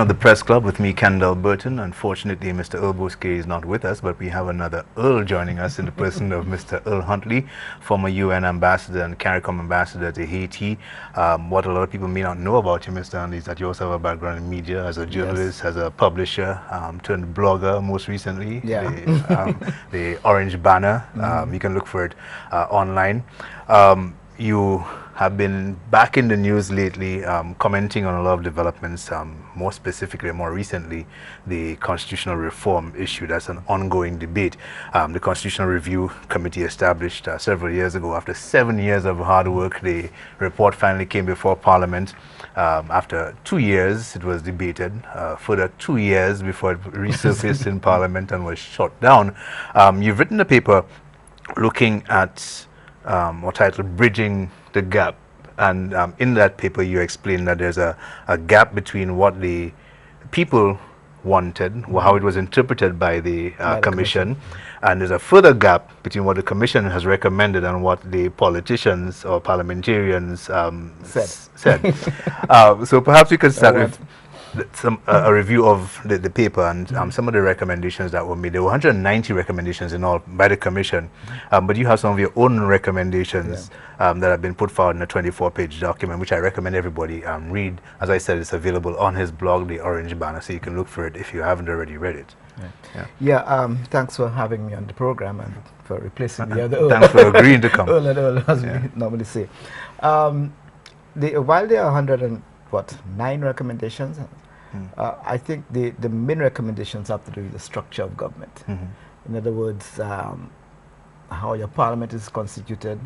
Of the Press Club with me, Kendall Burton. Unfortunately, Mr. Earl Bosque is not with us, but we have another Earl joining us in the person of Mr. Earl Huntley, former UN ambassador and CARICOM ambassador to Haiti. What a lot of people may not know about you, Mr. Huntley, is that you also have a background in media as a journalist, as a publisher, turned blogger most recently, the Orange Banner. You can look for it online. You have been back in the news lately, commenting on a lot of developments, more specifically, more recently, the constitutional reform issue. That's an ongoing debate. The Constitutional Review Committee established several years ago. After 7 years of hard work, the report finally came before Parliament. After 2 years, it was debated. Further 2 years before it resurfaced in Parliament and was shot down. You've written a paper looking at or titled Bridging the Gap, and in that paper you explain that there's a gap between what the people wanted, how it was interpreted by the commission, and there's a further gap between what the commission has recommended and what the politicians or parliamentarians said. So perhaps we could start with a review of the paper and some of the recommendations that were made. There were 190 recommendations in all by the Commission, but you have some of your own recommendations that have been put forward in a 24-page document, which I recommend everybody read. As I said, it's available on his blog, The Orange Banner, so you can look for it if you haven't already read it. Thanks for having me on the program and for replacing the other Earl. Thanks for agreeing to come. Earl, as we normally say. While there are 9 recommendations, I think the main recommendations have to do with the structure of government. In other words, how your parliament is constituted,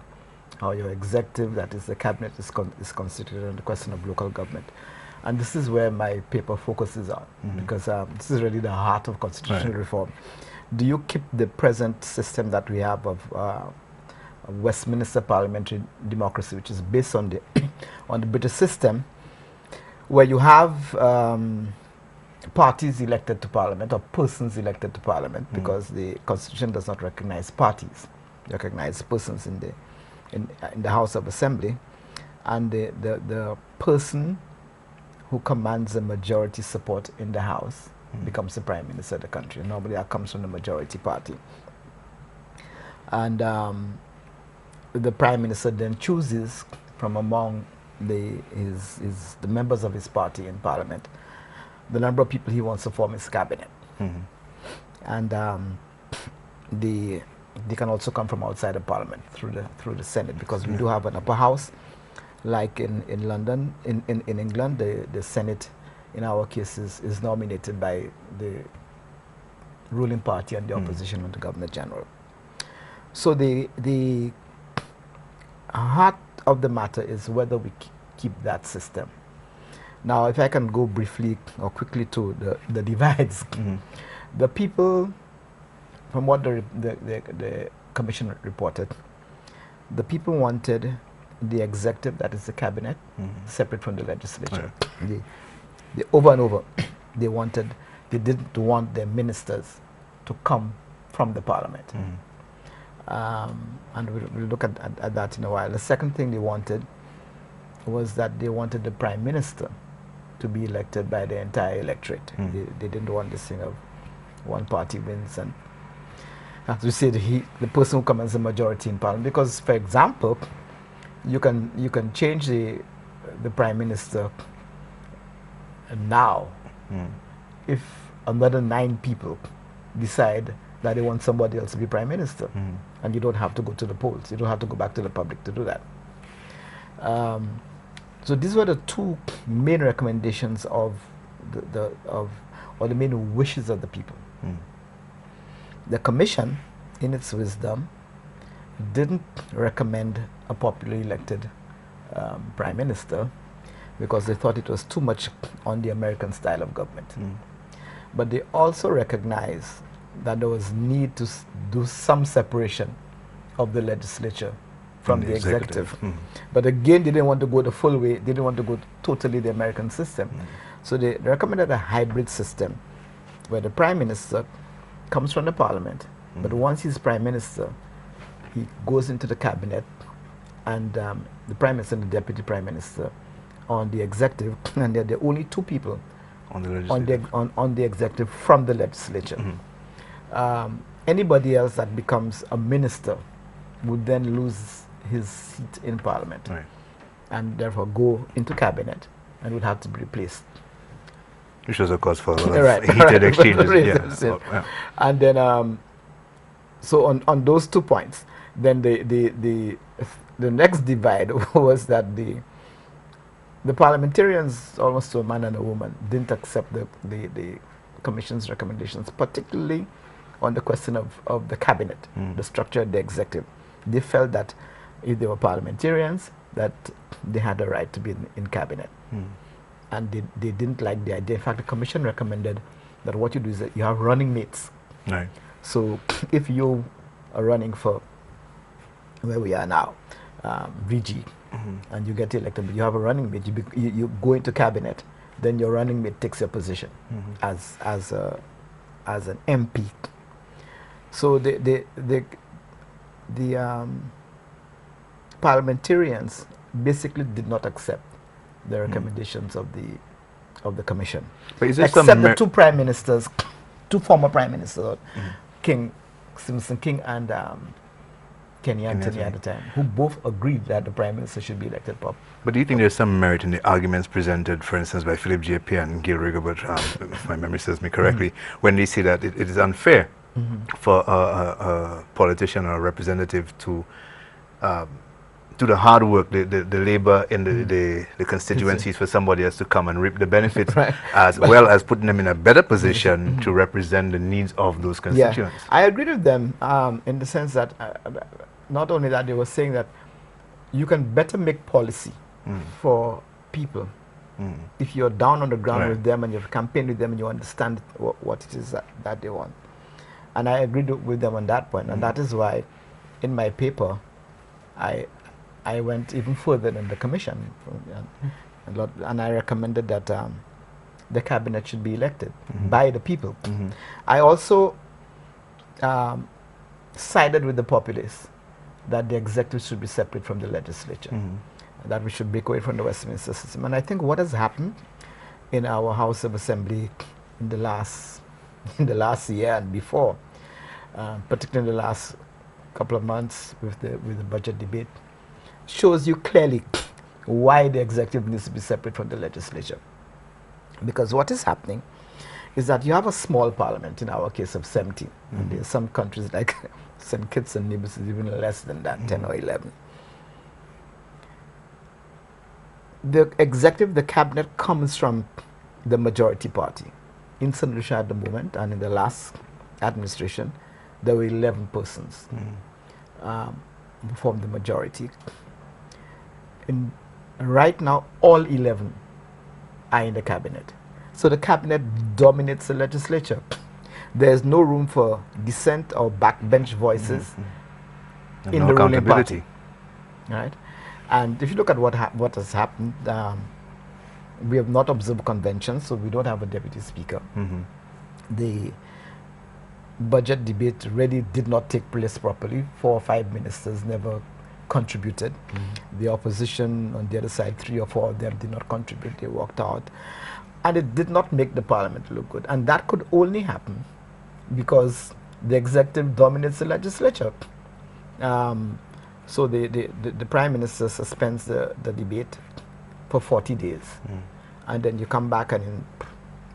how your executive, that is the cabinet, is constituted, and the question of local government. And this is where my paper focuses on, because this is really the heart of constitutional reform. Do you keep the present system that we have of Westminster parliamentary democracy, which is based on the on the British system, where you have parties elected to parliament or persons elected to parliament, because the constitution does not recognize parties, recognize persons in the House of Assembly, and the person who commands a majority support in the House becomes the Prime Minister of the country. Normally that comes from the majority party, and the Prime Minister then chooses from among the members of his party in Parliament the number of people he wants to form his cabinet. And they can also come from outside of Parliament through the Senate, because we do have an upper house, like in London, in England. The Senate in our case is nominated by the ruling party and the opposition and the Governor General. So the heart of the matter is whether we keep that system. Now, if I can go briefly or quickly to the divides, the people, from what the commission reported, the people wanted the executive, that is the cabinet, separate from the legislature. They over and over, they didn't want their ministers to come from the parliament. And we'll look at that in a while. The second thing they wanted was that they wanted the prime minister to be elected by the entire electorate. They didn't want this thing of one party wins, and as we said, the person who commands the majority in parliament. Because, for example, you can change the prime minister now if another 9 people decide that they want somebody else to be prime minister, and you don't have to go to the polls. You don't have to go back to the public to do that. So these were the 2 main recommendations of the main wishes of the people. The commission, in its wisdom, didn't recommend a popularly elected prime minister, because they thought it was too much on the American style of government. But they also recognized that there was need to do some separation of the legislature from the executive. But again, they didn't want to go the full way. They didn't want to go totally the American system. So they recommended a hybrid system where the prime minister comes from the parliament, but once he's prime minister, he goes into the cabinet, and the prime minister and the deputy prime minister on the executive, and they're the only 2 people on the legislature. On the executive from the legislature. Anybody else that becomes a minister would then lose his seat in parliament, Right. and therefore go into cabinet and would have to be replaced. Which was a cause for a lot of Right, heated right. exchanges. Yes. Oh, yeah. And then, so on those 2 points, then the next divide was that the parliamentarians, almost to a man and a woman, didn't accept the commission's recommendations, particularly on the question of the cabinet, the structure of the executive. They felt that if they were parliamentarians, that they had a right to be in cabinet. And they didn't like the idea. In fact, the commission recommended that what you do is that you have running mates. Right. So if you are running for where we are now, VG, and you get elected, but you have a running mate, you go into cabinet, then your running mate takes your position as an MP. So the parliamentarians basically did not accept the recommendations of the commission, But is there except some the two former prime ministers, Simpson King and Kenny Anthony at the time, who both agreed that the prime minister should be elected. But do you think there's some merit in the arguments presented, for instance, by Philip J.P. and Gail Rigobert, if my memory serves me correctly, when they say that it is unfair for a politician or a representative to do the hard work, the labor in the constituencies for somebody else to come and reap the benefits, Right. as well as putting them in a better position to represent the needs of those constituents? I agreed with them in the sense that not only that, they were saying that you can better make policy for people if you're down on the ground Right. with them and you've campaigned with them and you understand what it is that they want. And I agreed with them on that point, and that is why in my paper I went even further than the commission, and I recommended that the cabinet should be elected by the people. I also sided with the populace that the executive should be separate from the legislature, that we should break away from the Westminster system. And I think what has happened in our House of Assembly in the last year and before, particularly in the last couple of months with the budget debate, shows you clearly why the executive needs to be separate from the legislature. Because what is happening is that you have a small parliament, in our case of 17. And there are some countries like St. Kitts and Nevis is even less than that, 10 or 11. The executive, the cabinet, comes from the majority party. In St. Lucia at the moment, and in the last administration, there were 11 persons who formed the majority. Right now, all 11 are in the cabinet. So the cabinet dominates the legislature. There's no room for dissent or backbench voices in no the ruling accountability. party. Right? And if you look at what has happened, we have not observed conventions, so we don't have a deputy speaker. The budget debate really did not take place properly. 4 or 5 ministers never contributed. The opposition on the other side, 3 or 4 of them did not contribute. They walked out. And it did not make the parliament look good. And that could only happen because the executive dominates the legislature. So the prime minister suspends the debate for 40 days. And then you come back and in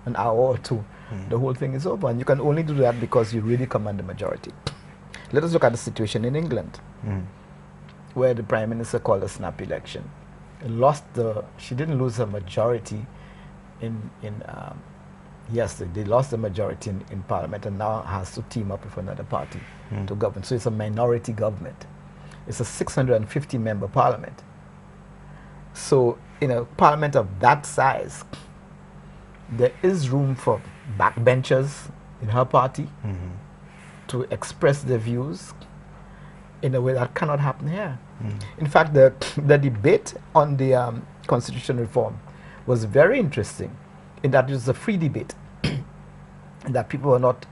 an hour or 2, the whole thing is over. And you can only do that because you really command the majority. Let us look at the situation in England, where the prime minister called a snap election. She didn't lose her majority they lost the majority in parliament and now has to team up with another party to govern. So it's a minority government. It's a 650 member parliament. So in a parliament of that size, there is room for backbenchers in her party to express their views in a way that cannot happen here. In fact, the debate on the constitution reform was very interesting in that it was a free debate and that people were not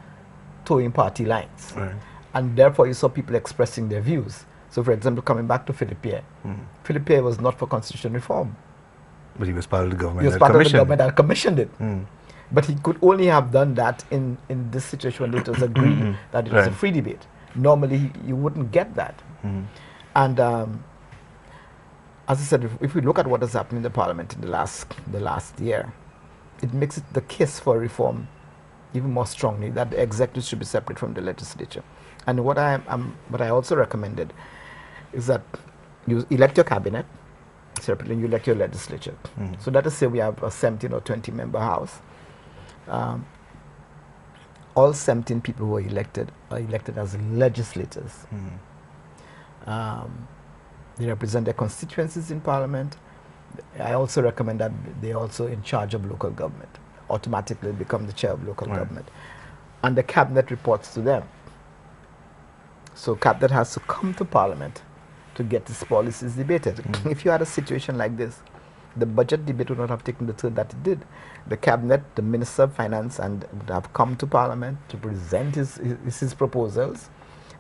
towing party lines. Right. And therefore you saw people expressing their views. So for example, coming back to Philippe, Philippe was not for constitution reform. But he was part of the government. He was part of the government that commissioned it. But he could only have done that in this situation when it was agreed that it was a Right. free debate. Normally, you wouldn't get that. And as I said, if we look at what has happened in the parliament in the last year, it makes it the case for reform even more strongly that the executive should be separate from the legislature. And what I also recommended is that you elect your cabinet separately, and you elect your legislature. So let us say we have a 17 or 20 member house. All 17 people who are elected as legislators. They represent their constituencies in parliament. I also recommend that they're also in charge of local government. Automatically become the chair of local government. And the cabinet reports to them. So cabinet has to come to parliament to get its policies debated. If you had a situation like this, the budget debate would not have taken the turn that it did. The cabinet, the minister of finance, and would have come to parliament to present his proposals,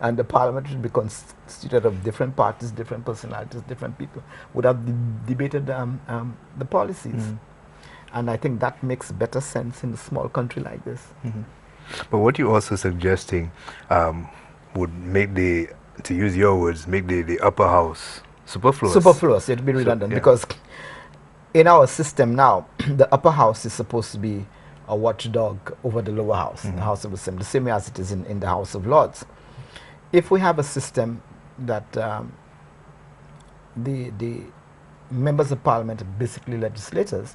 and the parliament would be constituted of different parties, different personalities, different people, would have debated the policies. And I think that makes better sense in a small country like this. But what you're also suggesting would make to use your words, make the upper house superfluous. Superfluous, it'd be redundant, because in our system now, the upper house is supposed to be a watchdog over the lower house, the House of Assembly, the same way as it is in the House of Lords. If we have a system that the members of parliament are basically legislators,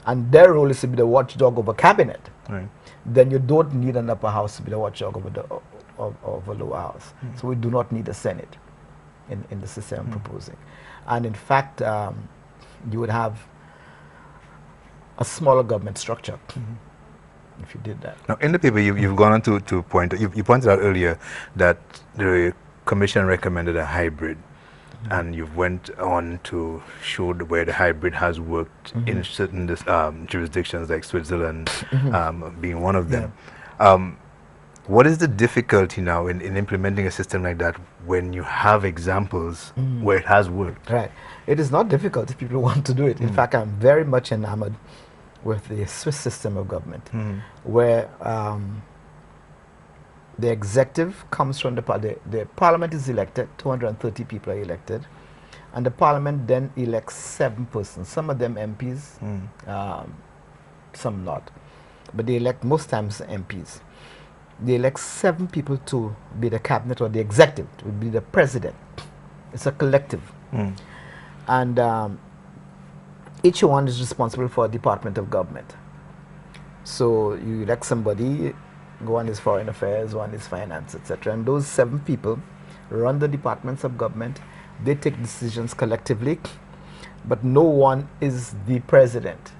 and their role is to be the watchdog over cabinet, then you don't need an upper house to be the watchdog over the over lower house. So we do not need a Senate in the system I'm proposing. And in fact, you would have a smaller government structure if you did that. Now, in the paper, you've gone on to point, you pointed out earlier that the commission recommended a hybrid, and you went on to show where the hybrid has worked in certain jurisdictions like Switzerland being one of them. What is the difficulty now in implementing a system like that when you have examples where it has worked? Right. It is not difficult if people want to do it. In fact, I'm very much enamored with the Swiss system of government, where the executive comes from the parliament is elected, 230 people are elected, and the parliament then elects 7 persons, some of them MPs, some not, but they elect most times MPs. They elect 7 people to be the cabinet or the executive, to be the president. It's a collective. And each one is responsible for a department of government. So you elect somebody, one is foreign affairs, one is finance, etc. And those 7 people run the departments of government. They take decisions collectively, but no one is the president.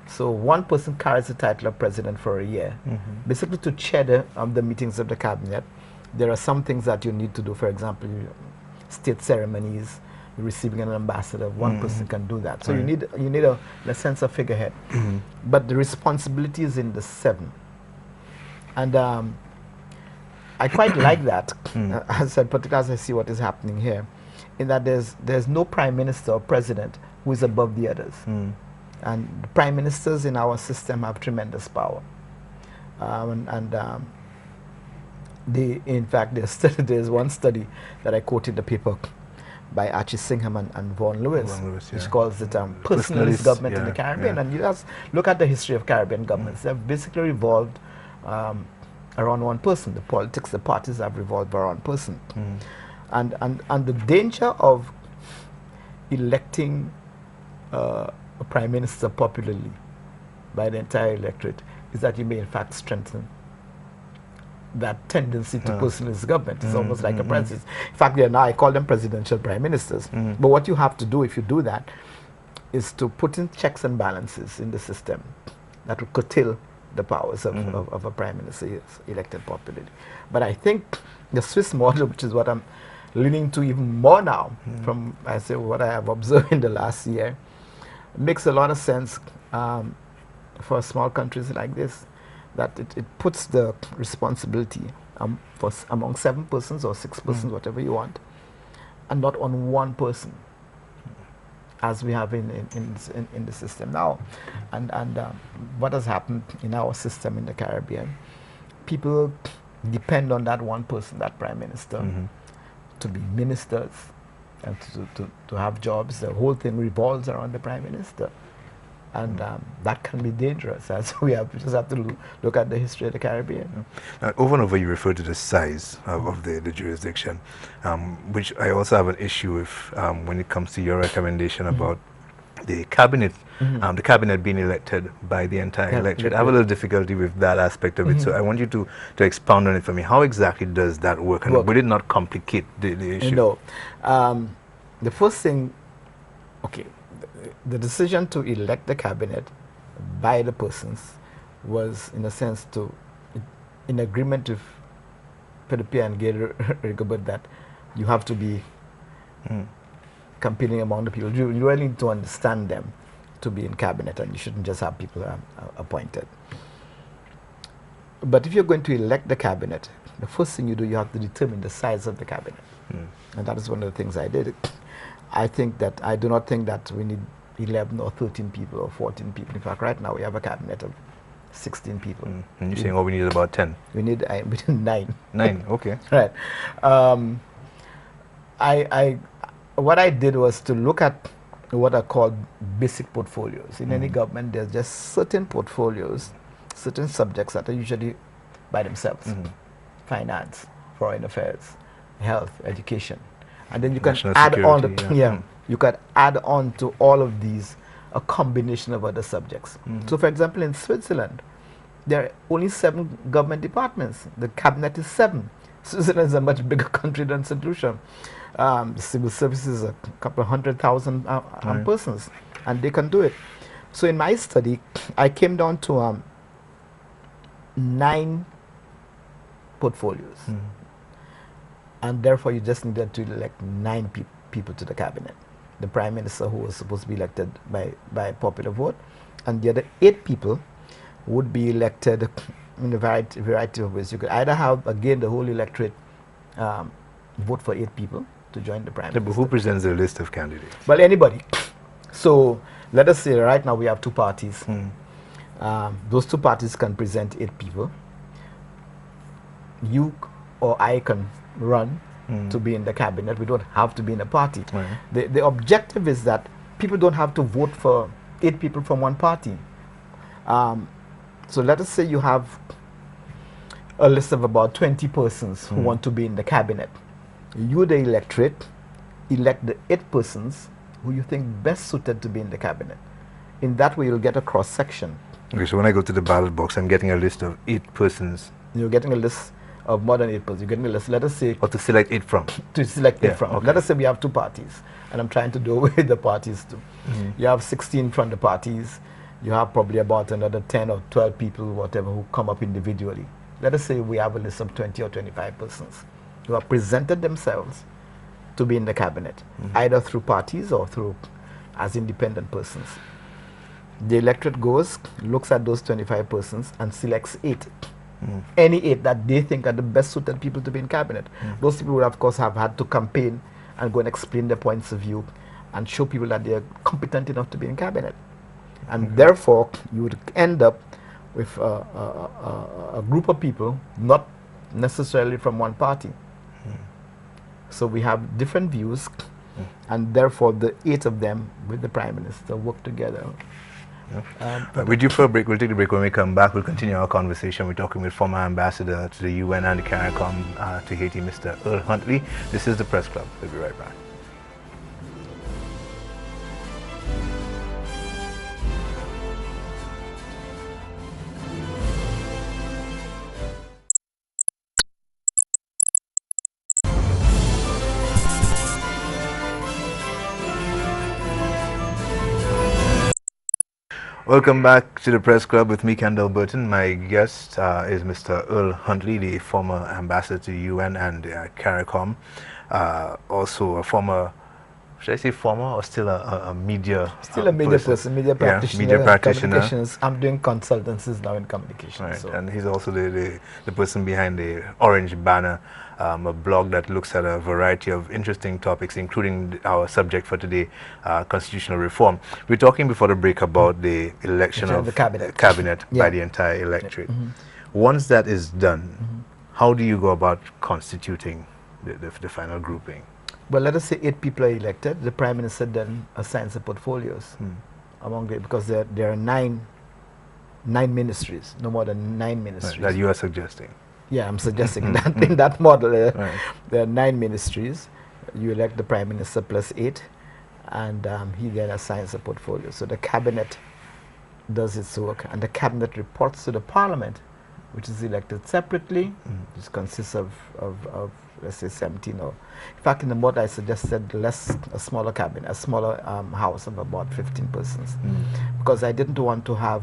So one person carries the title of president for a year, basically to chair the meetings of the cabinet. There are some things that you need to do. For example, state ceremonies, receiving an ambassador. One person can do that. So you need a sense of figurehead. But the responsibility is in the 7. And I quite like that, as I said, particularly as I see what is happening here, in that there's no prime minister or president who is above the others. And the prime ministers in our system have tremendous power. In fact, there's one study that I quoted in the paper by Archie Singham and Vaughan Lewis, which calls it personalist government in the Caribbean. And you just look at the history of Caribbean governments. They've basically revolved around one person. The politics, the parties have revolved around one person. And the danger of electing a prime minister popularly by the entire electorate is that you may in fact strengthen that tendency to personalist government. It's almost like a president. In fact, now I call them presidential prime ministers. But what you have to do if you do that is to put in checks and balances in the system that will curtail the powers of a prime minister elected popularly. But I think the Swiss model, which is what I'm leaning to even more now, from I say what I have observed in the last year, makes a lot of sense for small countries like this, that it puts the responsibility among 7 persons or 6 persons, whatever you want, and not on one person. as we have in the system now. And what has happened in our system in the Caribbean, people depend on that one person, that prime minister, to be ministers and to have jobs. The whole thing revolves around the prime minister. And that can be dangerous, as we just have to look at the history of the Caribbean. Over and over you refer to the size of the jurisdiction, which I also have an issue with when it comes to your recommendation about the cabinet, the cabinet being elected by the entire electorate. I have a little difficulty with that aspect of it, so I want you to expound on it for me. How exactly does that work, and will it not complicate the issue? No. The first thing, okay, the decision to elect the cabinet by the persons was, in a sense, in agreement with Philippe and Gail Rigobert that you have to be campaigning among the people. You really need to understand them to be in cabinet, and you shouldn't just have people appointed. But if you're going to elect the cabinet, the first thing you do, you have to determine the size of the cabinet. And that is one of the things I did. I do not think that we need 11 or 13 people or 14 people. In fact, right now we have a cabinet of 16 people. And you're saying, we need about 10? We need 9. 9, okay. Right. What I did was to look at what are called basic portfolios. In any government, there's just certain portfolios, certain subjects that are usually by themselves. Finance, foreign affairs, health, education. And then you can add on, you can add on to all of these a combination of other subjects. So for example, in Switzerland, there are only 7 government departments. The cabinet is 7. Switzerland is a much bigger country than St. Lucia. Civil services are a couple of 100,000 persons, and they can do it. So in my study, I came down to 9 portfolios. And therefore, you just needed to elect 9 people to the cabinet. The prime minister, who was supposed to be elected by popular vote, and the other 8 people would be elected in a variety of ways. You could either have, again, the whole electorate vote for 8 people to join the prime minister. But who presents the list of candidates? Well, anybody. So let us say right now we have 2 parties. Those 2 parties can present 8 people. You or I can run to be in the cabinet. We don't have to be in a party. The objective is that people don't have to vote for 8 people from one party. So let us say you have a list of about 20 persons who want to be in the cabinet. You, the electorate, elect the 8 persons who you think best suited to be in the cabinet. In that way, you'll get a cross-section. Okay, so when I go to the ballot box, I'm getting a list of 8 persons. You're getting a list of more than 8 persons. You're getting a list, let us say... Or to select 8 from. To select 8 from. Okay. Let us say we have 2 parties, and I'm trying to do away with the parties too. You have 16 from the parties. You have probably about another 10 or 12 people, whatever, who come up individually. Let us say we have a list of 20 or 25 persons who have presented themselves to be in the cabinet, either through parties or through as independent persons. The electorate goes, looks at those 25 persons and selects 8. Any 8 that they think are the best suited people to be in cabinet. Those people would, of course, have had to campaign and go and explain their points of view and show people that they are competent enough to be in cabinet. And therefore, you would end up with a group of people, not necessarily from one party. So we have different views, and therefore the 8 of them with the prime minister work together. We're due for a break. We'll take the break. When we come back, we'll continue our conversation. We're talking with former ambassador to the UN and the CARICOM to Haiti, Mr. Earl Huntley. This is the Press Club. We'll be right back. Welcome back to the Press Club with me, Kendall Burton. My guest is Mr. Earl Huntley, the former ambassador to the UN and CARICOM, also a former should I say former or still a media Still a media person, media practitioner, media practitioner. communications. I'm doing consultancies now in communications. Right, so. and he's also the person behind the Orange Banner, a blog that looks at a variety of interesting topics, including our subject for today, constitutional reform. We were talking before the break about the election of the cabinet, by the entire electorate. Mm-hmm. Once that is done, Mm-hmm. how do you go about constituting the final grouping? Well, let us say 8 people are elected. The Prime Minister then assigns the portfolios among the, because there are nine ministries, no more than 9 ministries. Right, that you are suggesting. Yeah, I'm suggesting that in that model, right. there are 9 ministries. You elect the Prime Minister plus 8, and he then assigns a portfolio. So the cabinet does its work, and the cabinet reports to the Parliament, which is elected separately, which consists of let's say 17 or, in fact, in the model I suggested a smaller cabinet, a smaller house of about 15 persons, because I didn't want to have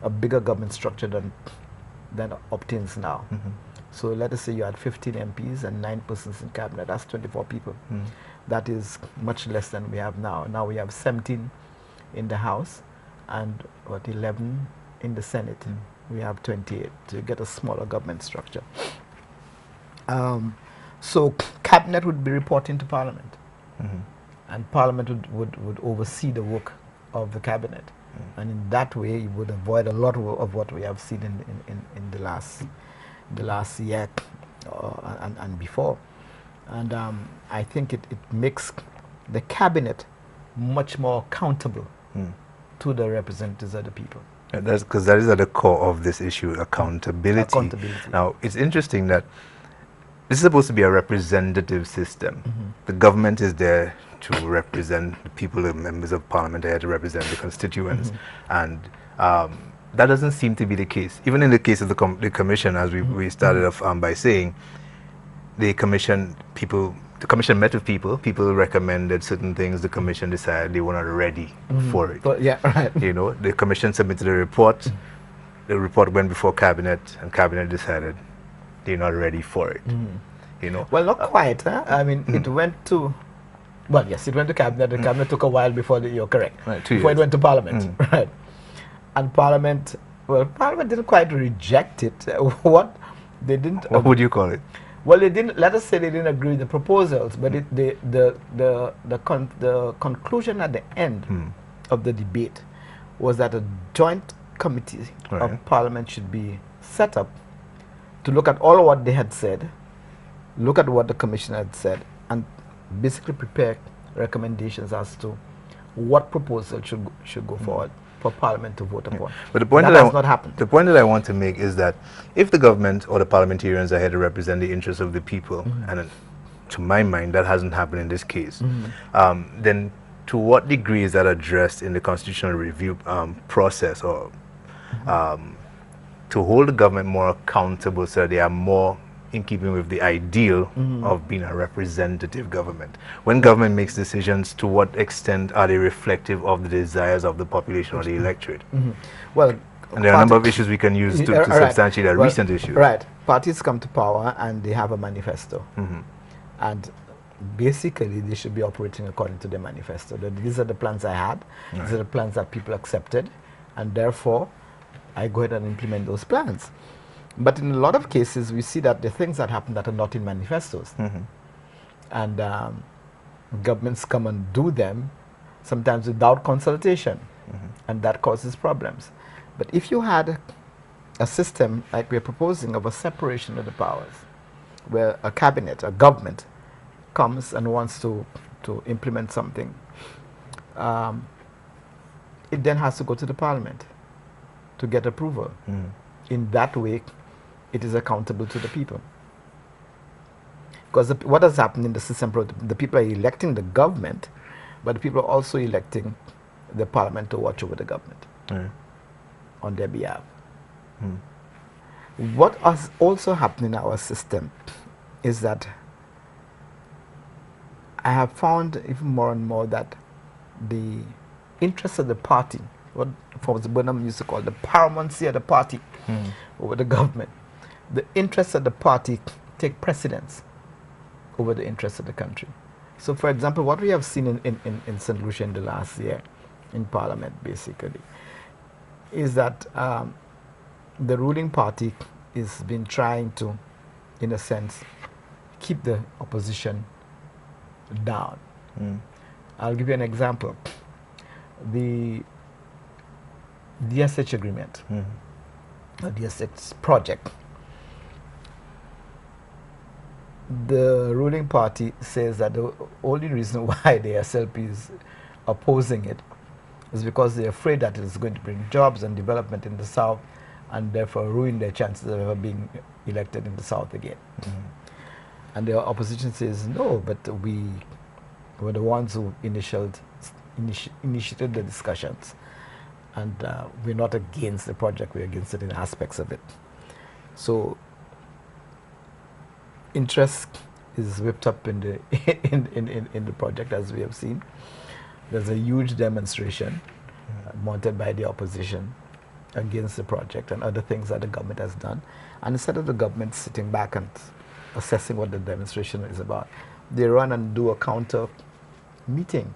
a bigger government structure than obtains now. So let us say you had 15 MPs and 9 persons in cabinet. That's 24 people. That is much less than we have now. Now we have 17 in the House and 11 in the Senate. We have 28 to get a smaller government structure. So cabinet would be reporting to Parliament, and Parliament would oversee the work of the cabinet, and in that way you would avoid a lot of what we have seen in the last year and before. And I think it makes the cabinet much more accountable to the representatives of the people. That's because that is at the core of this issue, accountability. Now, it's interesting that this is supposed to be a representative system. The government is there to represent the people, the members of Parliament are here to represent the constituents, and that doesn't seem to be the case. Even in the case of the commission, as we started off by saying, the commission met with people recommended certain things, the commission decided they were not ready for it. But yeah, right. You know, the commission submitted a report, the report went before cabinet, and cabinet decided they're not ready for it. You know, well, not quite, huh? I mean, it went to, well, yes, it went to cabinet. The cabinet took a while before you're correct, right, before it went to Parliament, right? And Parliament didn't quite reject it. What they didn't. What would you call it? Well, they didn't. Let us say they didn't agree with the proposals, but the conclusion at the end of the debate was that a joint committee of Parliament should be set up to look at all of what they had said, look at what the commission had said, and basically prepare recommendations as to what proposal should go forward for Parliament to vote upon. But the point that has not happened. The point that I want to make is that if the government or the parliamentarians are here to represent the interests of the people, and to my mind that hasn't happened in this case, then to what degree is that addressed in the constitutional review process, or to hold the government more accountable so they are more in keeping with the ideal of being a representative government? When government makes decisions, to what extent are they reflective of the desires of the population or the electorate? Well, and there are a number of issues we can use to substantiate a recent issue. Right. Parties come to power and they have a manifesto. And basically they should be operating according to the manifesto. These are the plans I had. These are the plans that people accepted. And therefore, I go ahead and implement those plans. But in a lot of cases, we see that the things that happen that are not in manifestos. And governments come and do them, sometimes without consultation. And that causes problems. But if you had a system like we're proposing of a separation of the powers, where a cabinet, a government, comes and wants to implement something, it then has to go to the Parliament to get approval. In that way, it is accountable to the people. Because what has happened in the system, the people are electing the government, but the people are also electing the Parliament to watch over the government on their behalf. What has also happened in our system is that I have found even more and more that the interests of the party, what Thomas Burnham used to call the paramountcy of the party over the government, the interests of the party take precedence over the interests of the country. So, for example, what we have seen in St. Lucia in the last year in Parliament, basically, is that the ruling party has been trying to, in a sense, keep the opposition down. I'll give you an example. The DSH agreement, the DSH project, the ruling party says that the only reason why the SLP is opposing it is because they're afraid that it's going to bring jobs and development in the South and therefore ruin their chances of ever being elected in the South again. And the opposition says, no, but we were the ones who initiated the discussions. And we're not against the project, we're against certain aspects of it. So interest is whipped up in the in the project, as we have seen. There's a huge demonstration mounted by the opposition against the project and other things that the government has done. And instead of the government sitting back and assessing what the demonstration is about, they run and do a counter meeting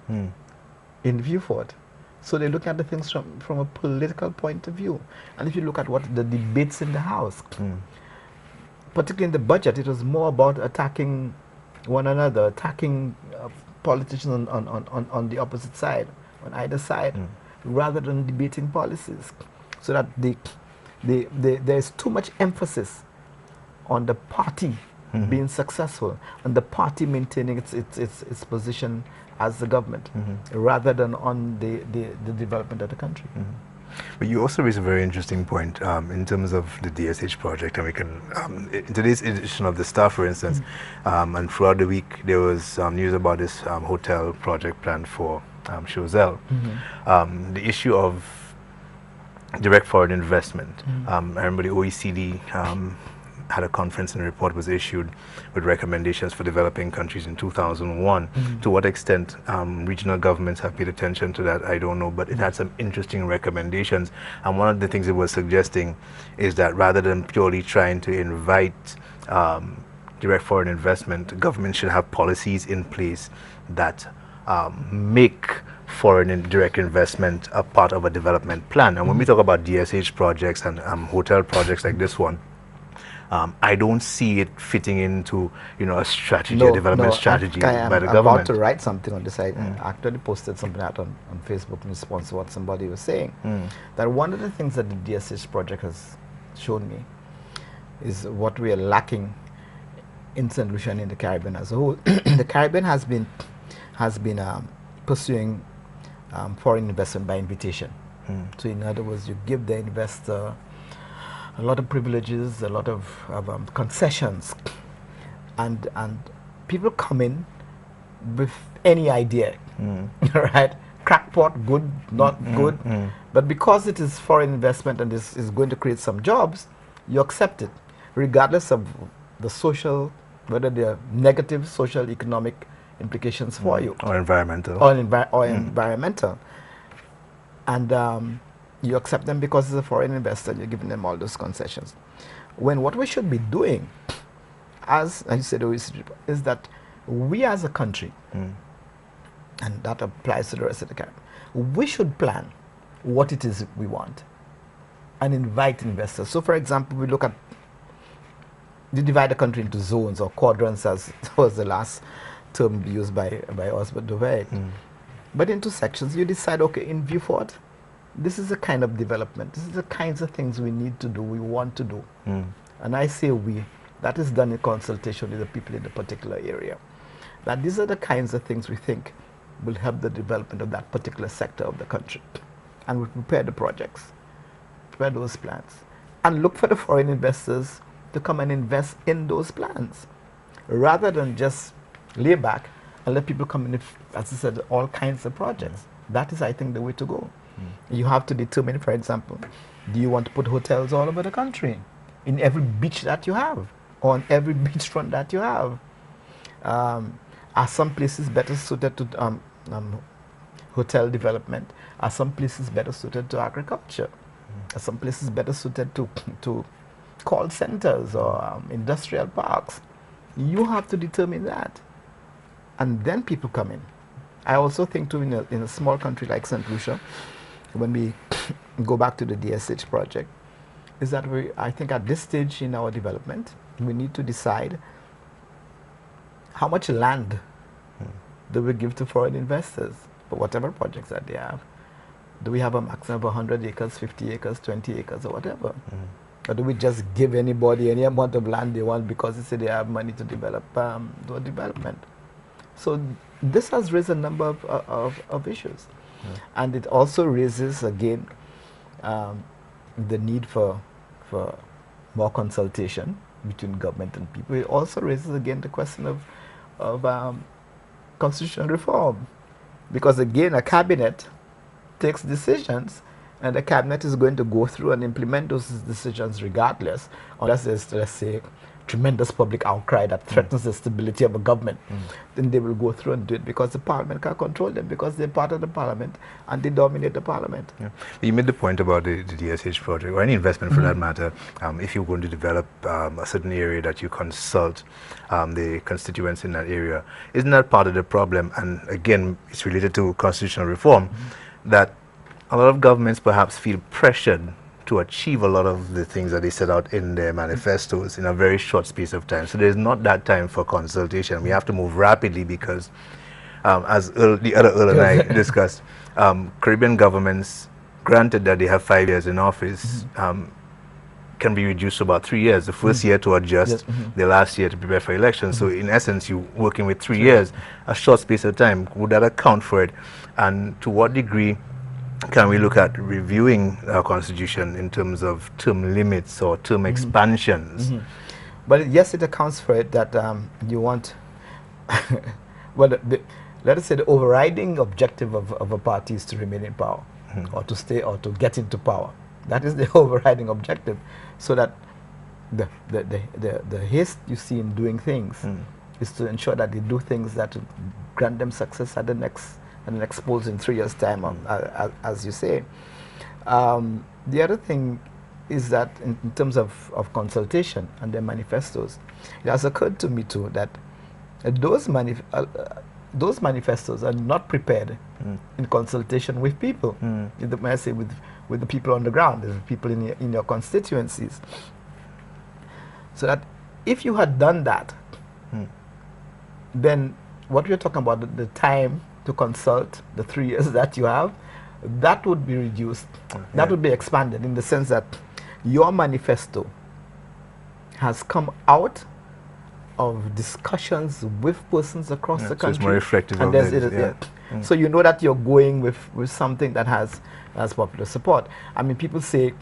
in Viewfort. So they look at the things from a political point of view. And if you look at what the debates in the House, particularly in the budget, it was more about attacking one another, attacking politicians on the opposite side, on either side, rather than debating policies. So that there's too much emphasis on the party being successful and the party maintaining its position as the government, rather than on the development of the country. But you also raise a very interesting point in terms of the DSH project, and we can, in today's edition of the Star, for instance, and throughout the week there was news about this hotel project planned for Choiseul. The issue of direct foreign investment. I remember the OECD had a conference and a report was issued with recommendations for developing countries in 2001. To what extent regional governments have paid attention to that, I don't know, but it had some interesting recommendations. And one of the things it was suggesting is that rather than purely trying to invite direct foreign investment, government should have policies in place that make foreign and direct investment a part of a development plan. And when we talk about DSH projects and hotel projects like this one, I don't see it fitting into, a strategy, a development strategy by the government. I'm about to write something on this. I actually posted something out on Facebook in response to what somebody was saying. That one of the things that the DSH project has shown me is what we are lacking in St. Lucia and in the Caribbean as a whole. The Caribbean has been pursuing foreign investment by invitation. So in other words, you give the investor a lot of privileges, a lot of concessions, and people come in with any idea, right? Crackpot, good, not good, but because it is foreign investment and this is going to create some jobs, you accept it, regardless of the social, whether they are negative social economic implications for you, or environmental, or environmental, and you accept them because it's a foreign investor. You're giving them all those concessions. When what we should be doing, as I said, is that we as a country, and that applies to the rest of the Caribbean, we should plan what it is we want and invite investors. So, for example, we look at, you divide the country into zones or quadrants, as was the last term used by Osbert Dovey. But into sections, you decide, okay, in Viewfort, this is the kind of development, this is the kinds of things we need to do, we want to do. And I say we, that is done in consultation with the people in the particular area. That these are the kinds of things we think will help the development of that particular sector of the country. And we prepare the projects, prepare those plans, and look for the foreign investors to come and invest in those plans, rather than just lay back and let people come in, as I said, all kinds of projects. That is, I think, the way to go. You have to determine, for example, do you want to put hotels all over the country, in every beach that you have, or on every beachfront that you have? Are some places better suited to hotel development? Are some places better suited to agriculture? Are some places better suited to call centers or industrial parks? You have to determine that. and then people come in. I also think too, in a small country like St. Lucia, when we go back to the DSH project, is that I think at this stage in our development, we need to decide how much land do we give to foreign investors for whatever projects that they have. Do we have a maximum of 100 acres, 50 acres, 20 acres, or whatever? Or do we just give anybody any amount of land they want because they say they have money to develop do a development? So this has raised a number of issues. And it also raises, again, the need for more consultation between government and people. It also raises, again, the question of constitutional reform. Because, again, a cabinet takes decisions, and the cabinet is going to go through and implement those decisions regardless, unless there's, let's say, tremendous public outcry that threatens the stability of a government. Then they will go through and do it because the parliament can't control them, because they're part of the parliament and they dominate the parliament. Yeah. You made the point about the DSH project, or any investment for that matter. If you're going to develop a certain area, that you consult the constituents in that area. Isn't that part of the problem? And again, it's related to constitutional reform, that a lot of governments perhaps feel pressured to achieve a lot of the things that they set out in their manifestos in a very short space of time. So there's not that time for consultation. We have to move rapidly because, as the other Earl and I discussed, Caribbean governments, granted that they have 5 years in office, can be reduced to about 3 years. The first year to adjust, the last year to prepare for elections. So in essence, you're working with 3 years, a short space of time. Would that account for it? And to what degree can we look at reviewing our constitution in terms of term limits or term expansions? But yes, it accounts for it that you want, well, let us say the overriding objective of a party is to remain in power, or to stay, or to get into power. That is the overriding objective, so that the haste you see in doing things is to ensure that they do things that will grant them success at the next polls in 3 years' time, as you say. The other thing is that in terms of consultation and their manifestos, it has occurred to me too that those manifestos are not prepared in consultation with people. I say with the people on the ground, the people in your constituencies. So that if you had done that, then what we're talking about, the time to consult, the 3 years that you have, that would be reduced. That would be expanded in the sense that your manifesto has come out of discussions with persons across the country. So it's more reflective of it. So you know that you're going with something that has popular support. I mean, people say,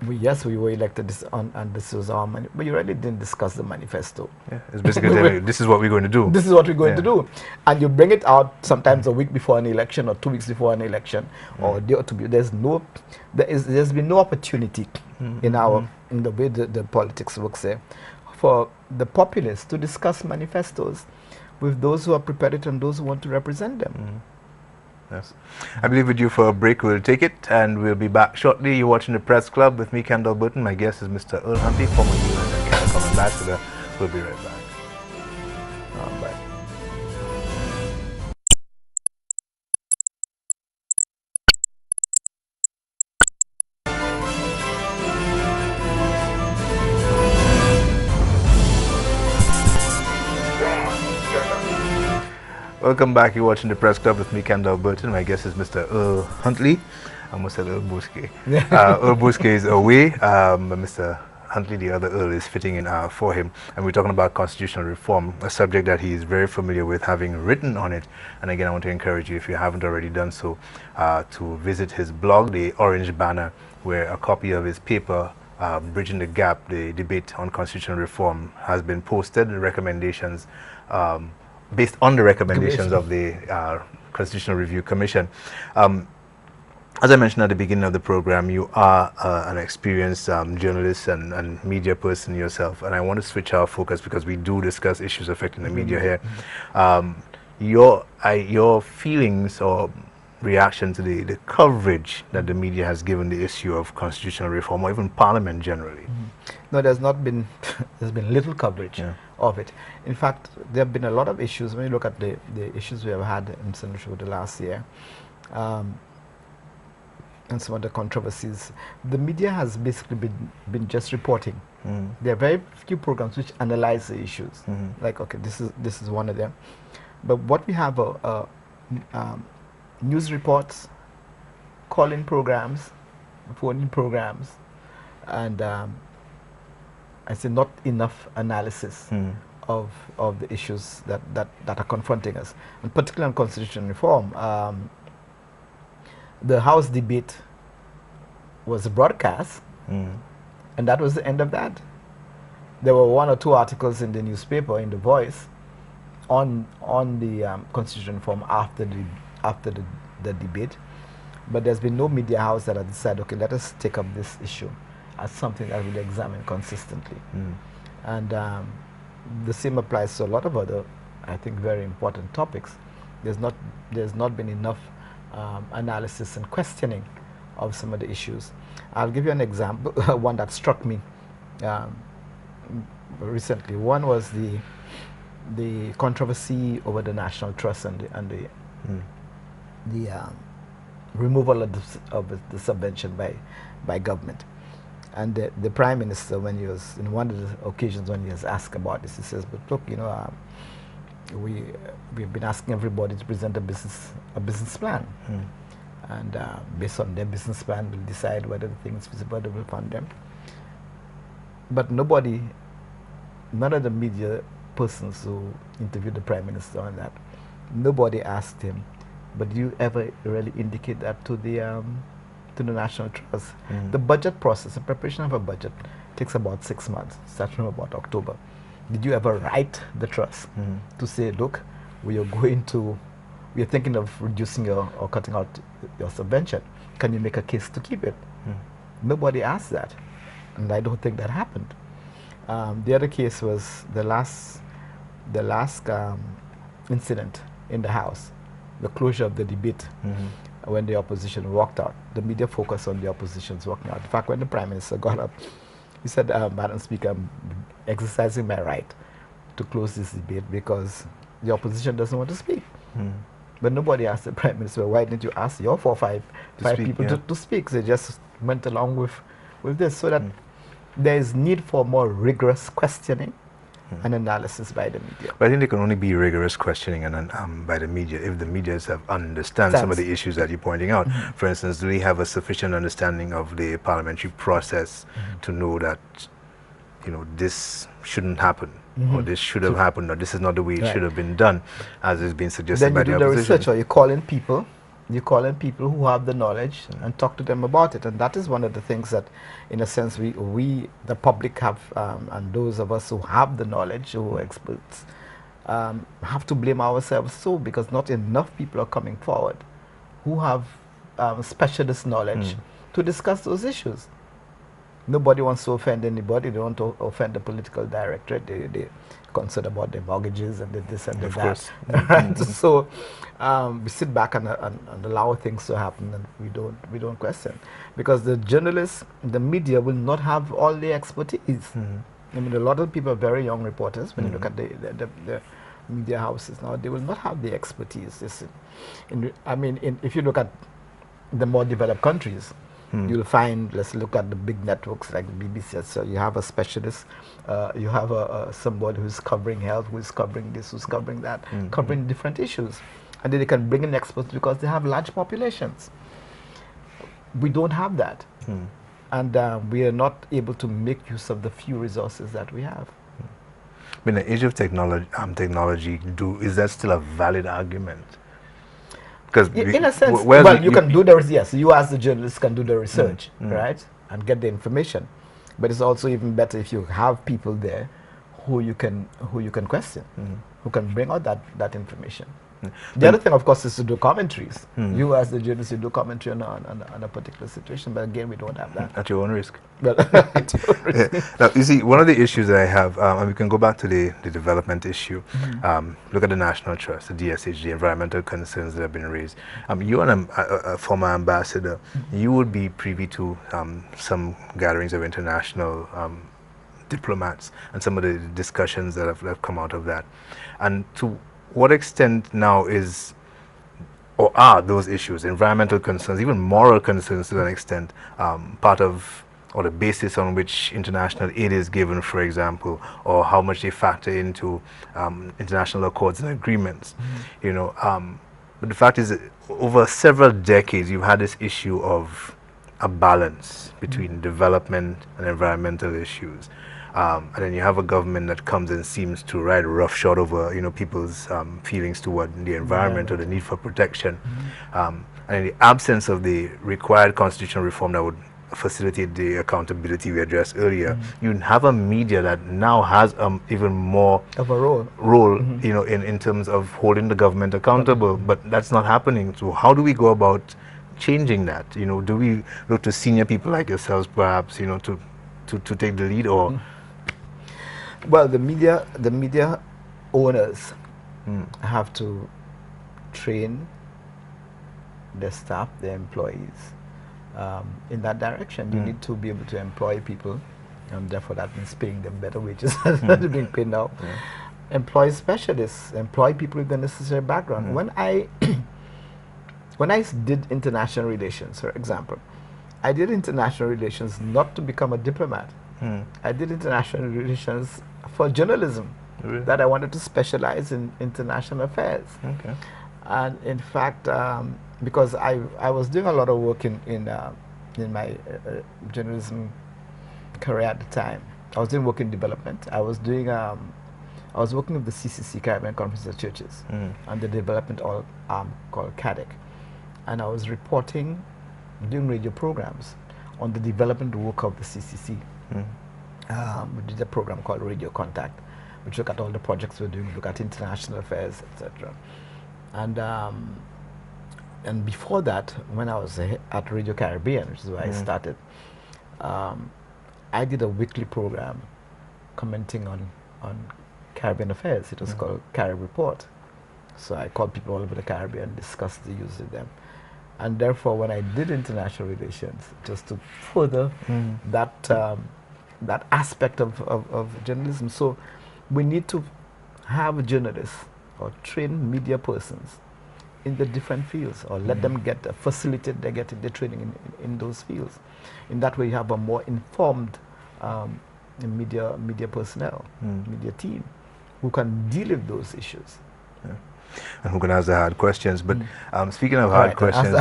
well, yes, we were elected and this was our money, but you really didn't discuss the manifesto. It's basically this is what we're going to do. This is what we're going to do, and you bring it out sometimes a week before an election or 2 weeks before an election, or a day or two. There's been no opportunity in the way the politics works there for the populace to discuss manifestos with those who are prepared and those who want to represent them. Yes. I believe with you for a break. We'll take it and we'll be back shortly. You're watching the Press Club with me, Kendall Burton. My guest is Mr. Earl Huntley, former UN and CARICOM ambassador. We'll be right back. Bye. Welcome back. You're watching the Press Club with me, Kendall Burton. My guest is Mr. Earl Huntley. I almost said Earl Bouske. Earl Bouske is away. Mr. Huntley, the other Earl, is fitting in for him. And we're talking about constitutional reform, a subject that he is very familiar with, having written on it. And again, I want to encourage you, if you haven't already done so, to visit his blog, The Orange Banner, where a copy of his paper, Bridging the Gap, the debate on constitutional reform, has been posted. The recommendations, based on the recommendations of the Constitutional Review Commission. As I mentioned at the beginning of the program, you are an experienced journalist and media person yourself, and I want to switch our focus because we do discuss issues affecting the media here. Your feelings or reaction to the coverage that the media has given the issue of constitutional reform, or even Parliament generally? No, there's not been, there's been little coverage of it. In fact, there have been a lot of issues. When you look at the issues we have had in Central the last year, and some of the controversies, the media has basically been just reporting. There are very few programs which analyze the issues. Like, okay, this is one of them. But what we have are news reports, call-in programs, phone-in programs, and I say not enough analysis of the issues that are confronting us, and particularly on constitutional reform. The House debate was broadcast, and that was the end of that. There were 1 or 2 articles in the newspaper, in The Voice, on the constitutional reform after the debate, but there's been no media house that has decided, okay, let us take up this issue as something that we'll examine consistently. And the same applies to a lot of other, I think, very important topics. There's not been enough analysis and questioning of some of the issues. I'll give you an example, one that struck me recently. One was the controversy over the National Trust and the removal of the subvention by government. And the Prime Minister, when he was in one of the occasions when he was asked about this, he says, "But look, you know, we've been asking everybody to present a business plan, and based on their business plan, we'll decide whether the thing is feasible, we'll fund them." But none of the media persons who interviewed the Prime Minister on that, nobody asked him, "But do you ever really indicate that to the National Trust?" The budget process, the preparation of a budget, takes about 6 months, starts from about October. Did you ever write the trust to say, look, we are thinking of reducing or cutting out your subvention. Can you make a case to keep it? Nobody asked that, and I don't think that happened. The other case was the last incident in the House, the closure of the debate. When the opposition walked out. The media focused on the opposition's walking out. In fact, when the Prime Minister got up, he said, "Madam Speaker, I'm exercising my right to close this debate because the opposition doesn't want to speak." But nobody asked the Prime Minister, "Why didn't you ask your 4 or 5 people to speak?" They just went along with this, so that there is need for more rigorous questioning and analysis by the media. But I think there can only be rigorous questioning and by the media if the media understand some of the issues that you're pointing out. For instance, do they have a sufficient understanding of the parliamentary process to know that, you know, this shouldn't happen, or this should have happened, or this is not the way it should have been done, as is being suggested by the opposition? Then you do the research, or you call in people who have the knowledge and talk to them about it. And that is one of the things that, in a sense, we the public have, and those of us who have the knowledge, who are experts, have to blame ourselves too, because not enough people are coming forward who have specialist knowledge to discuss those issues. Nobody wants to offend anybody. They want to offend the political directorate. They concerned about their mortgages and the this and the that. So we sit back and allow things to happen, and we don't question, because the journalists, the media will not have all the expertise. I mean, a lot of people are very young reporters. When you look at the media houses now, they will not have the expertise. If you look at the more developed countries, you'll find, let's look at the big networks like the BBC. So you have a specialist, you have somebody who's covering health, who's covering this, who's covering that, covering different issues. And then they can bring in experts because they have large populations. We don't have that. And we are not able to make use of the few resources that we have. In the age of technology, is that still a valid argument? Because in a sense, well, you can do the yes. You as the journalist can do the research, right, and get the information. But it's also even better if you have people there who you can question, who can bring out that information. The other thing, of course, is to do commentaries. Mm. You, as the journalist, you do commentary on a particular situation, but again, we don't have that. At your own risk. But Yeah. Now, you see, one of the issues that I have, and we can go back to the development issue. Look at the National Trust, the DSH, the environmental concerns that have been raised. You and a former ambassador, you would be privy to some gatherings of international diplomats and some of the discussions that have come out of that. And to what extent now is or are those issues, environmental concerns, even moral concerns to an extent, part of or the basis on which international aid is given, for example, or how much they factor into international accords and agreements, you know. But the fact is that over several decades, you've had this issue of a balance between development and environmental issues. And then you have a government that comes and seems to ride roughshod over, you know, people's feelings toward the environment or the need for protection. And in the absence of the required constitutional reform that would facilitate the accountability we addressed earlier, you have a media that now has even more of a role, you know, in terms of holding the government accountable. But that's not happening. So how do we go about changing that? You know, do we look to senior people like yourselves, perhaps, you know, to take the lead, or? Well, the media owners have to train their staff, their employees in that direction. You need to be able to employ people, and therefore that means paying them better wages than they're being paid now. Employ specialists, employ people with the necessary background. When I did international relations, for example, I did international relations not to become a diplomat. I did international relations for journalism, that I wanted to specialize in international affairs. And in fact, because I was doing a lot of work in my journalism career at the time. I was doing work in development. I was doing I was working with the CCC, Caribbean Conference of Churches, and the development arm called CADEC, and I was reporting, doing radio programs on the development work of the CCC. We did a program called Radio Contact, which looked at all the projects we're doing, look at international affairs, etc. And before that, when I was at Radio Caribbean, which is where I started, I did a weekly program commenting on Caribbean affairs. It was called Carib Report. So I called people all over the Caribbean, discussed the use of them. And therefore, when I did international relations, just to further that aspect of journalism. So we need to have journalists or train media persons in the different fields, or let them facilitate their getting the training in those fields. In that way, you have a more informed media personnel, media team, who can deal with those issues. And who can ask the hard questions. But speaking of hard questions,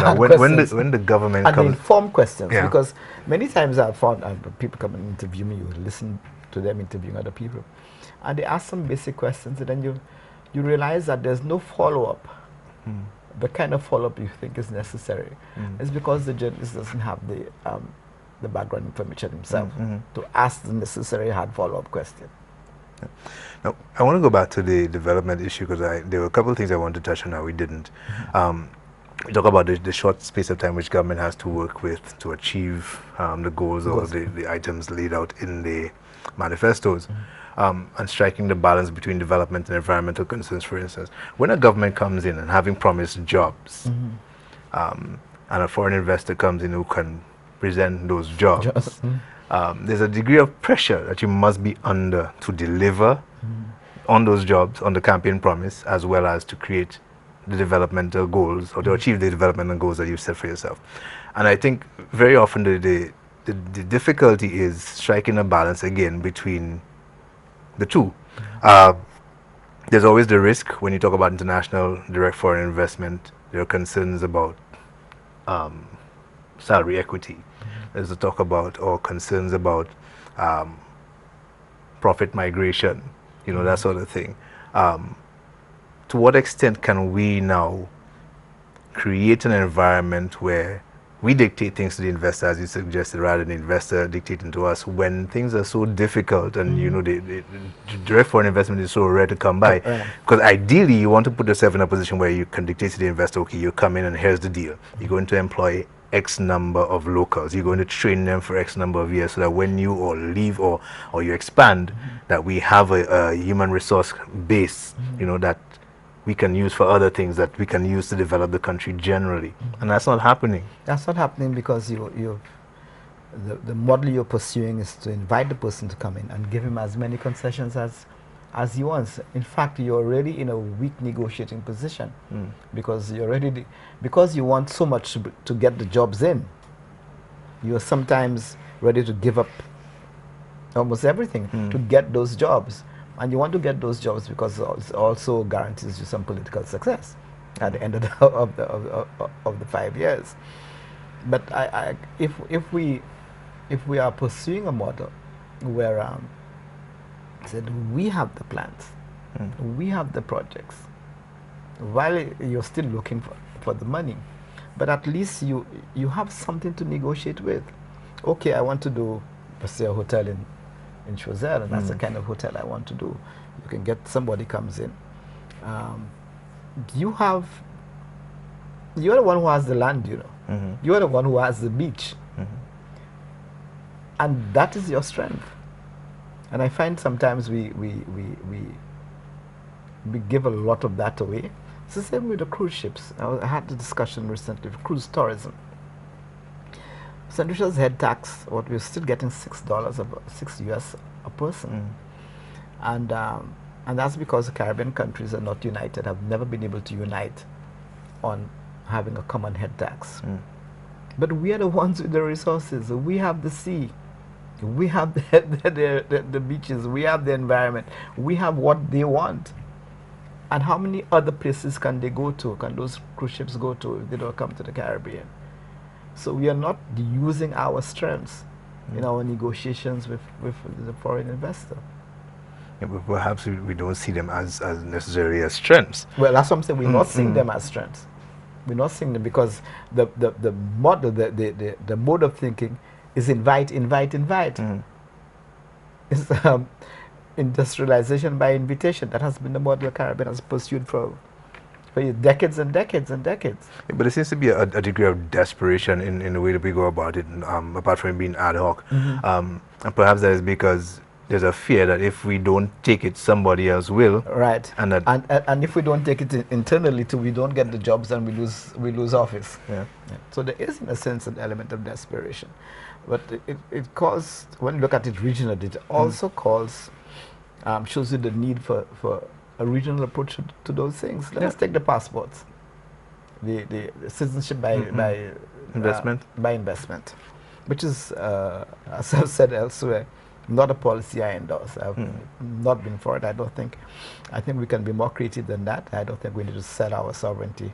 when the government and comes... informed questions, because many times I've found people come and interview me, you listen to them interviewing other people, and they ask some basic questions, and then you realize that there's no follow-up. The kind of follow-up you think is necessary. It's because the journalist doesn't have the background information himself to ask the necessary hard follow-up question. Now, I want to go back to the development issue, because there were a couple of things I wanted to touch on that we didn't. We talk about the short space of time which government has to work with to achieve the goals or the items laid out in the manifestos, and striking the balance between development and environmental concerns, for instance. When a government comes in and having promised jobs, and a foreign investor comes in who can present those jobs, there's a degree of pressure that you must be under to deliver on those jobs, on the campaign promise, as well as to create the developmental goals, or to achieve the developmental goals that you've set for yourself. And I think very often the difficulty is striking a balance again between the two. There's always the risk when you talk about international direct foreign investment. There are concerns about salary equity. There's a talk about, or concerns about profit migration, you know, that sort of thing. To what extent can we now create an environment where we dictate things to the investor, as you suggested, rather than the investor dictating to us when things are so difficult and you know the direct foreign investment is so rare to come by. Because ideally you want to put yourself in a position where you can dictate to the investor, okay, you come in and here's the deal. You're going to employ X number of locals. You're going to train them for X number of years so that when you or leave or you expand, that we have a human resource base, you know, that we can use for other things, that we can use to develop the country generally. And that's not happening. That's not happening because the model you're pursuing is to invite the person to come in and give him as many concessions as he wants. In fact, you're already in a weak negotiating position because you're already because you want so much to get the jobs in. You're sometimes ready to give up almost everything to get those jobs. And you want to get those jobs because it also guarantees you some political success at the end of the 5 years. But if we are pursuing a model where said we have the plans, we have the projects, while you're still looking for the money, but at least you have something to negotiate with. Okay, I want to do, let's say, a hotel in Choiseul, and that's the kind of hotel I want to do. You can get somebody comes in. You're the one who has the land, you know. You're the one who has the beach. And that is your strength. And I find sometimes we give a lot of that away. It's the same with the cruise ships. I had the discussion recently with cruise tourism. St. Lucia's head tax, what we're still getting $6 US a person, and that's because the Caribbean countries are not united, have never been able to unite on having a common head tax. But we are the ones with the resources. We have the sea, we have the beaches, we have the environment, we have what they want. And how many other places can they go to? Can those cruise ships go to if they don't come to the Caribbean? So we are not using our strengths in our negotiations with the foreign investor. Yeah, but perhaps we don't see them as necessarily as strengths. Well, that's what I'm saying. We're not seeing them as strengths. We're not seeing them because the model, the mode of thinking is invite. It's industrialization by invitation. That has been the model the Caribbean has pursued for decades and decades and decades. Yeah, but there seems to be a degree of desperation in the way that we go about it, apart from it being ad hoc. And perhaps that is because there's a fear that if we don't take it, somebody else will. Right. And if we don't take it internally too, we don't get the jobs and we lose office. Yeah. So there is, in a sense, an element of desperation. But it calls, when you look at it regionally, it also calls, shows you the need for a regional approach to those things. Let's take the passports, the citizenship by investment, which is, as I've said elsewhere, not a policy I endorse. I've not been for it. I think we can be more creative than that. I don't think we need to sell our sovereignty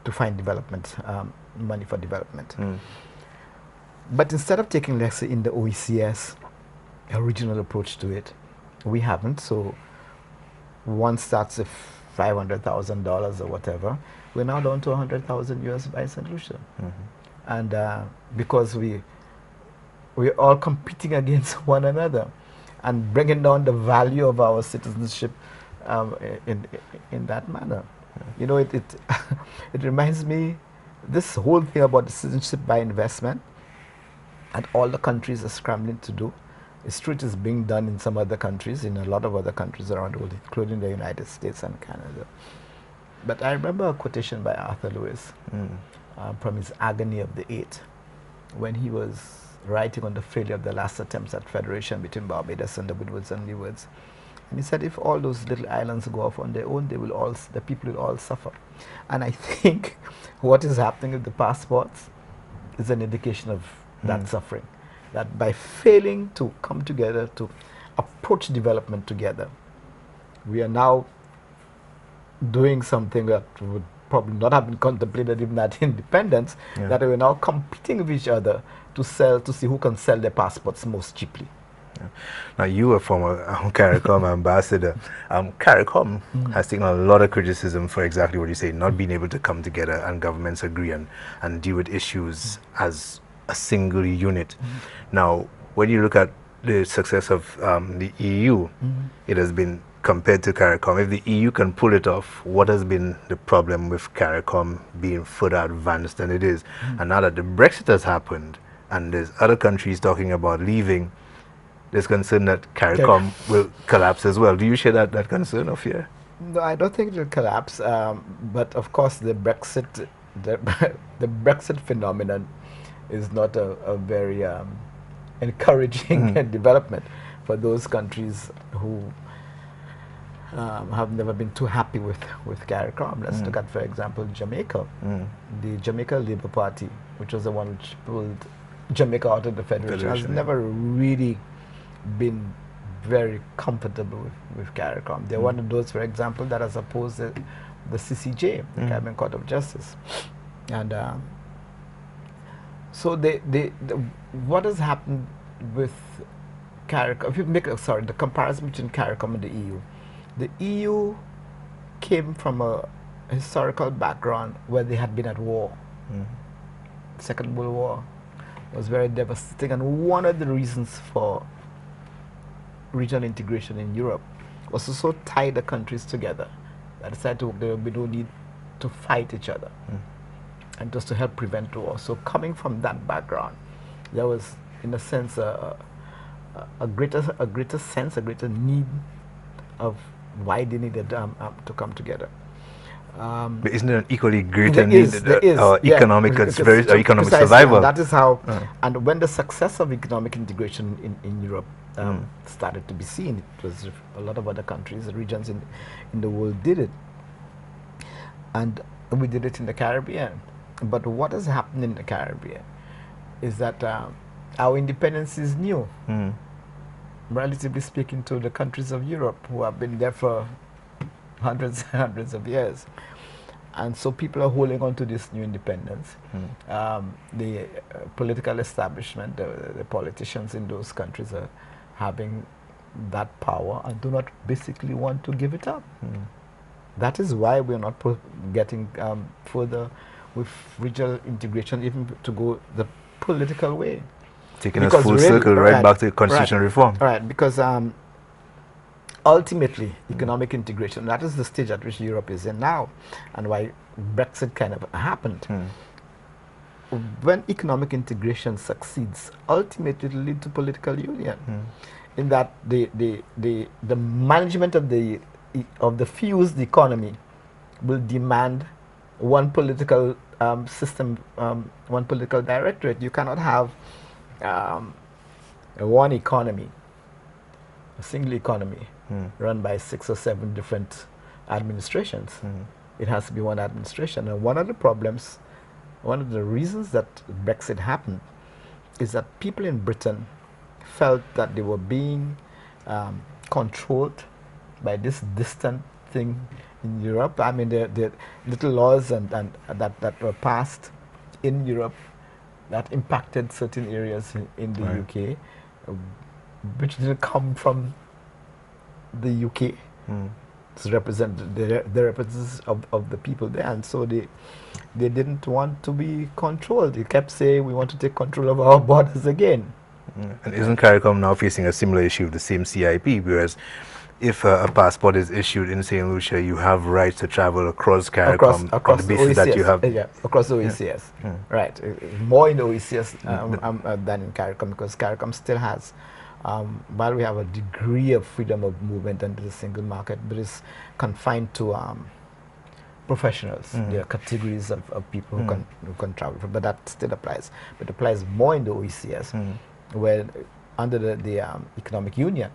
to find development, money for development. But instead of taking, let's say, in the OECS, a regional approach to it, we haven't. So one starts with $500,000 or whatever. We're now down to 100,000 US by St. Lucia. And because we're all competing against one another and bringing down the value of our citizenship in that manner. You know, it reminds me, this whole thing about the citizenship by investment that all the countries are scrambling to do. It's true, it is being done in some other countries, in a lot of other countries around the world, including the United States and Canada. But I remember a quotation by Arthur Lewis from his Agony of the Eight, when he was writing on the failure of the last attempts at federation between Barbados and the Windwards and Leewards. And he said, if all those little islands go off on their own, the people will all suffer. And I think what is happening with the passports is an indication of that suffering. That by failing to come together, to approach development together, we are now doing something that would probably not have been contemplated even at independence, that we're now competing with each other to see who can sell their passports most cheaply. Now, you are former CARICOM ambassador. CARICOM has taken a lot of criticism for exactly what you say, not being able to come together and governments agree and deal with issues as a single unit. Now, when you look at the success of the EU, it has been compared to CARICOM. If the EU can pull it off, what has been the problem with CARICOM being further advanced than it is? And now that the Brexit has happened and there's other countries talking about leaving, there's concern that CARICOM will collapse as well. Do you share that concern or fear? No, I don't think it will collapse. But of course, the Brexit, the Brexit phenomenon is not a very encouraging development for those countries who have never been too happy with CARICOM. Let's look at, for example, Jamaica. The Jamaica Labour Party, which was the one which pulled Jamaica out of the Federation, has never really been very comfortable with CARICOM. They're one of those, for example, that has opposed the CCJ, the Caribbean Court of Justice. And so what has happened with CARICOM, if you make the comparison between CARICOM and the EU came from a historical background where they had been at war. Second World War was very devastating, and one of the reasons for regional integration in Europe was to so tie the countries together that decided there would be no need to fight each other, and just to help prevent war. So coming from that background, there was, in a sense, a greater sense, a greater need of why they needed to come together. But isn't there an equally greater need economic economic survival? And that is how, and when the success of economic integration in Europe started to be seen, it was a lot of other countries, regions in the world did it. And we did it in the Caribbean. But what has happened in the Caribbean is that our independence is new, relatively speaking, to the countries of Europe who have been there for hundreds and hundreds of years. And so people are holding on to this new independence. The political establishment, the politicians in those countries are having that power and do not basically want to give it up. That is why we're not getting further with regional integration, even to go the political way. Taking us full circle right back to constitutional reform. Right, because ultimately, economic integration, that is the stage at which Europe is in now, and why Brexit kind of happened. When economic integration succeeds, ultimately it will lead to political union, in that the management of the fused economy will demand one political system, one political directorate. You cannot have one economy, a single economy, run by 6 or 7 different administrations. It has to be one administration. And one of the problems, one of the reasons that Brexit happened is that people in Britain felt that they were being controlled by this distant thing in Europe. I mean, the little laws and that were passed in Europe that impacted certain areas in the UK, which didn't come from the UK. To represent the representatives of the people there, and so they didn't want to be controlled. They kept saying, we want to take control of our borders again. And isn't CARICOM now facing a similar issue of the same CIP? Whereas if a passport is issued in St. Lucia, you have rights to travel across CARICOM across on the basis that you have... across the OECS. Right. More in the OECS than in CARICOM, because CARICOM still has, while we have a degree of freedom of movement under the single market, but it's confined to professionals. There are categories of people who can travel, but that still applies. But it applies more in the OECS, where under the economic union,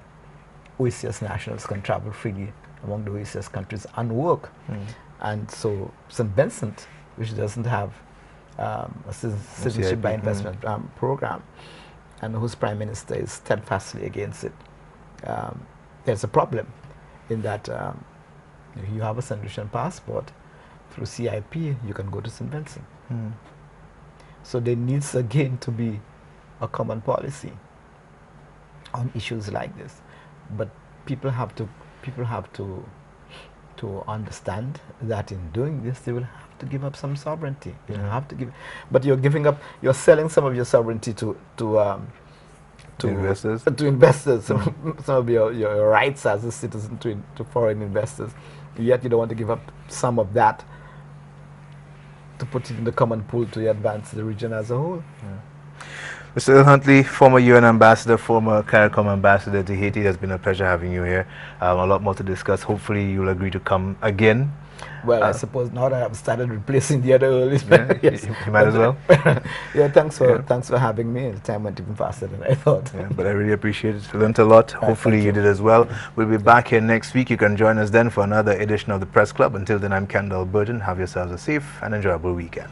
OECS nationals can travel freely among the OECS countries and work. And so St. Vincent, which doesn't have a citizenship by investment program, and whose prime minister is steadfastly against it, there's a problem in that if you have a St. Lucian passport, through CIP, you can go to St. Vincent. So there needs again to be a common policy. on issues like this. But people have to understand that in doing this, they will have to give up some sovereignty. You have to give, but you're selling some of your sovereignty to investors. To investors, some of your rights as a citizen to foreign investors. Yet you don't want to give up some of that to put it in the common pool to advance the region as a whole. Mr. Earl Huntley, former UN ambassador, former CARICOM ambassador to Haiti, it has been a pleasure having you here. A lot more to discuss. Hopefully you'll agree to come again. Well, I suppose now that I've started replacing the other early, yes. You might as well. Yeah, thanks for having me. The time went even faster than I thought. Yeah, but I really appreciate it. Learned a lot. Hopefully you did as well. We'll be back here next week. You can join us then for another edition of the Press Club. Until then, I'm Kendall Burton. Have yourselves a safe and enjoyable weekend.